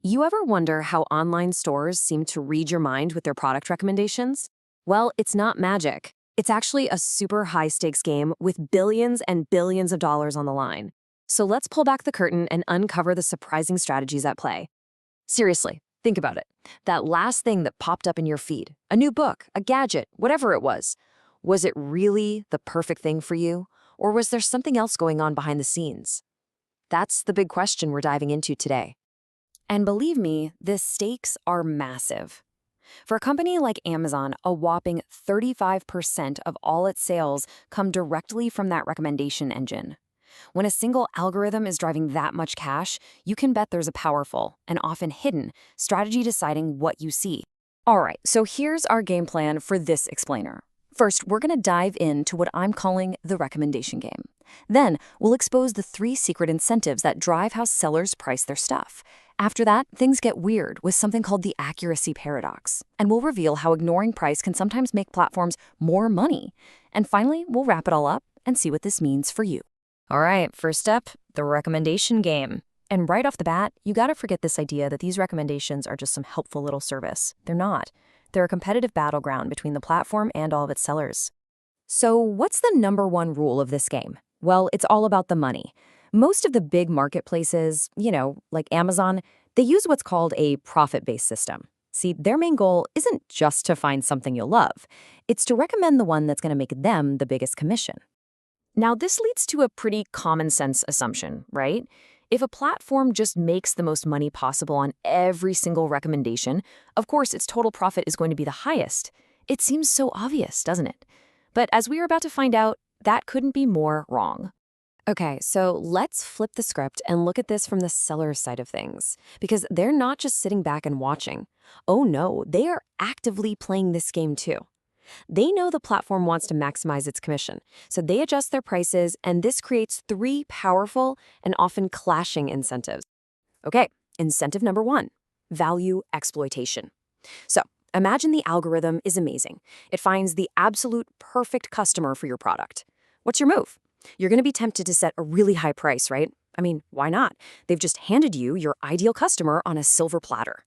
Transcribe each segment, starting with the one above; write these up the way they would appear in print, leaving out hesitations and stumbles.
You ever wonder how online stores seem to read your mind with their product recommendations? Well, it's not magic. It's actually a super high-stakes game with billions and billions of dollars on the line. So let's pull back the curtain and uncover the surprising strategies at play. Seriously, think about it. That last thing that popped up in your feed, a new book, a gadget, whatever it was it really the perfect thing for you? Or was there something else going on behind the scenes? That's the big question we're diving into today. And believe me, the stakes are massive. For a company like Amazon, a whopping 35% of all its sales come directly from that recommendation engine. When a single algorithm is driving that much cash, you can bet there's a powerful, and often hidden, strategy deciding what you see. All right, so here's our game plan for this explainer. First, we're going to dive into what I'm calling the recommendation game. Then, we'll expose the 3 secret incentives that drive how sellers price their stuff. After that, things get weird with something called the accuracy paradox, and we'll reveal how ignoring price can sometimes make platforms more money. And finally, we'll wrap it all up and see what this means for you. All right, first up, the recommendation game. And right off the bat, you gotta forget this idea that these recommendations are just some helpful little service. They're not. They're a competitive battleground between the platform and all of its sellers. So what's the #1 rule of this game? Well, it's all about the money. Most of the big marketplaces, like Amazon, they use what's called a profit-based system. See, their main goal isn't just to find something you'll love. It's to recommend the one that's going to make them the biggest commission. Now, this leads to a pretty common sense assumption, right? If a platform just makes the most money possible on every single recommendation, of course its total profit is going to be the highest. It seems so obvious, doesn't it? But as we are about to find out, that couldn't be more wrong. Okay, so let's flip the script and look at this from the seller's side of things, because they're not just sitting back and watching. Oh no, they are actively playing this game too. They know the platform wants to maximize its commission, so they adjust their prices, and this creates 3 powerful and often clashing incentives. Okay, incentive #1, value exploitation. So imagine the algorithm is amazing. It finds the absolute perfect customer for your product. What's your move? You're going to be tempted to set a really high price, right? I mean, why not? They've just handed you your ideal customer on a silver platter.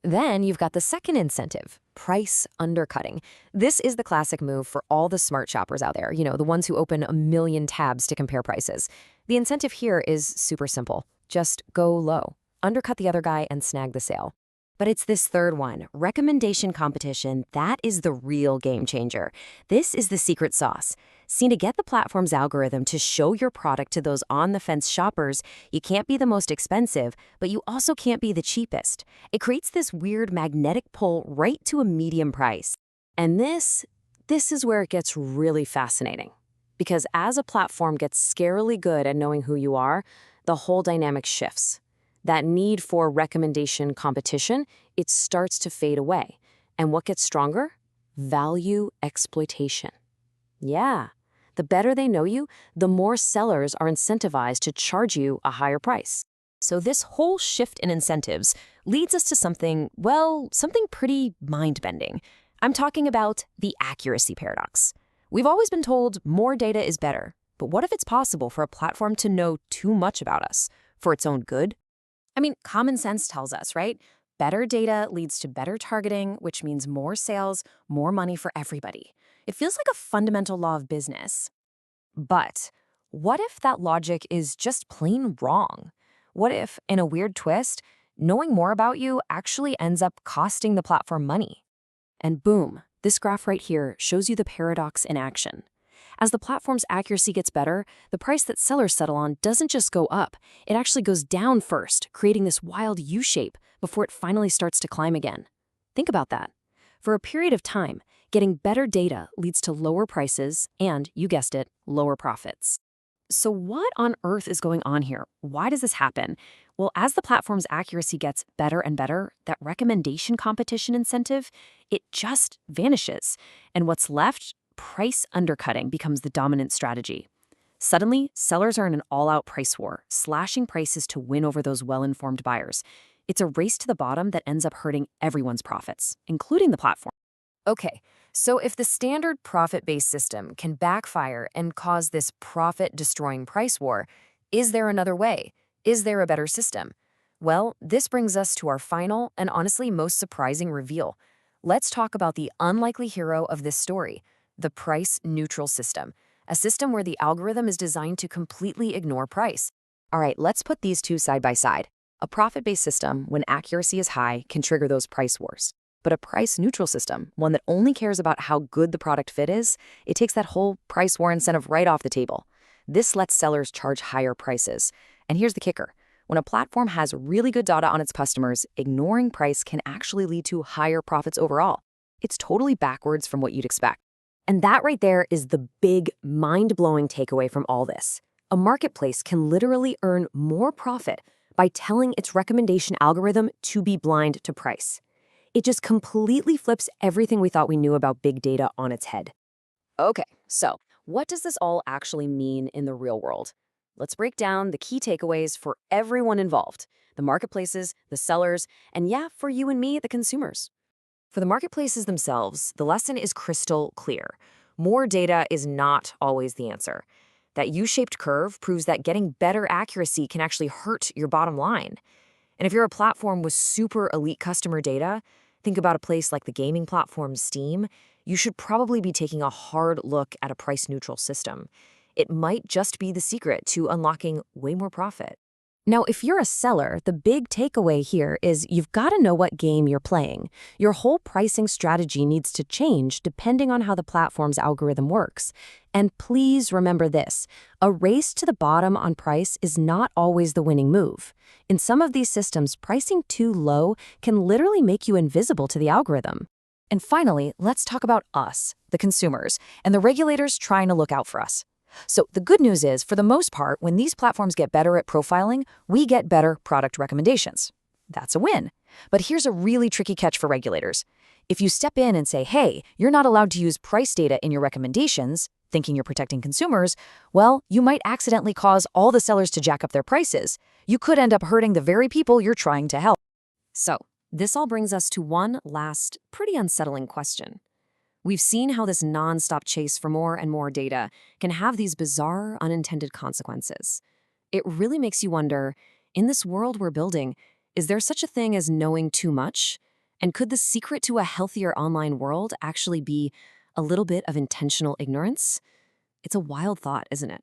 Then you've got the second incentive, price undercutting. This is the classic move for all the smart shoppers out there, the ones who open a million tabs to compare prices. The incentive here is super simple. Just go low, undercut the other guy, and snag the sale. But it's this third one, recommendation competition, that is the real game changer. This is the secret sauce. See, to get the platform's algorithm to show your product to those on-the-fence shoppers, you can't be the most expensive, but you also can't be the cheapest. It creates this weird magnetic pull right to a medium price. And this is where it gets really fascinating. Because as a platform gets scarily good at knowing who you are, the whole dynamic shifts. That need for recommendation competition, it starts to fade away. And what gets stronger? Value exploitation. Yeah, the better they know you, the more sellers are incentivized to charge you a higher price. So this whole shift in incentives leads us to something pretty mind-bending. I'm talking about the accuracy paradox. We've always been told more data is better, but what if it's possible for a platform to know too much about us for its own good? I mean, common sense tells us, right? Better data leads to better targeting, which means more sales, more money for everybody. It feels like a fundamental law of business. But what if that logic is just plain wrong? What if, in a weird twist, knowing more about you actually ends up costing the platform money? And boom, this graph right here shows you the paradox in action. As the platform's accuracy gets better, the price that sellers settle on doesn't just go up, it actually goes down first, creating this wild U-shape before it finally starts to climb again. Think about that. For a period of time, getting better data leads to lower prices and, you guessed it, lower profits. So what on earth is going on here? Why does this happen? Well, as the platform's accuracy gets better and better, that recommendation competition incentive, it just vanishes. And what's left? Price undercutting becomes the dominant strategy. Suddenly, sellers are in an all-out price war, slashing prices to win over those well-informed buyers. It's a race to the bottom that ends up hurting everyone's profits, including the platform. Okay, so if the standard profit-based system can backfire and cause this profit-destroying price war, is there another way? Is there a better system? Well, this brings us to our final and honestly most surprising reveal. Let's talk about the unlikely hero of this story, the price-neutral system, a system where the algorithm is designed to completely ignore price. All right, let's put these two side by side. A profit-based system, when accuracy is high, can trigger those price wars. But a price-neutral system, one that only cares about how good the product fit is, it takes that whole price war incentive right off the table. This lets sellers charge higher prices. And here's the kicker. When a platform has really good data on its customers, ignoring price can actually lead to higher profits overall. It's totally backwards from what you'd expect. And that right there is the big, mind-blowing takeaway from all this. A marketplace can literally earn more profit by telling its recommendation algorithm to be blind to price. It just completely flips everything we thought we knew about big data on its head. Okay, so what does this all actually mean in the real world? Let's break down the key takeaways for everyone involved, the marketplaces, the sellers, and yeah, for you and me, the consumers. For the marketplaces themselves, the lesson is crystal clear. More data is not always the answer. That U-shaped curve proves that getting better accuracy can actually hurt your bottom line. And if you're a platform with super elite customer data, think about a place like the gaming platform Steam, you should probably be taking a hard look at a price-neutral system. It might just be the secret to unlocking way more profit. Now, if you're a seller, the big takeaway here is you've got to know what game you're playing. Your whole pricing strategy needs to change depending on how the platform's algorithm works. And please remember this, a race to the bottom on price is not always the winning move. In some of these systems, pricing too low can literally make you invisible to the algorithm. And finally, let's talk about us, the consumers, and the regulators trying to look out for us. So the good news is, for the most part, when these platforms get better at profiling, we get better product recommendations. That's a win. But here's a really tricky catch for regulators. If you step in and say, hey, you're not allowed to use price data in your recommendations, thinking you're protecting consumers, well, you might accidentally cause all the sellers to jack up their prices. You could end up hurting the very people you're trying to help. So this all brings us to one last, pretty unsettling question. We've seen how this nonstop chase for more and more data can have these bizarre, unintended consequences. It really makes you wonder, in this world we're building, is there such a thing as knowing too much? And could the secret to a healthier online world actually be a little bit of intentional ignorance? It's a wild thought, isn't it?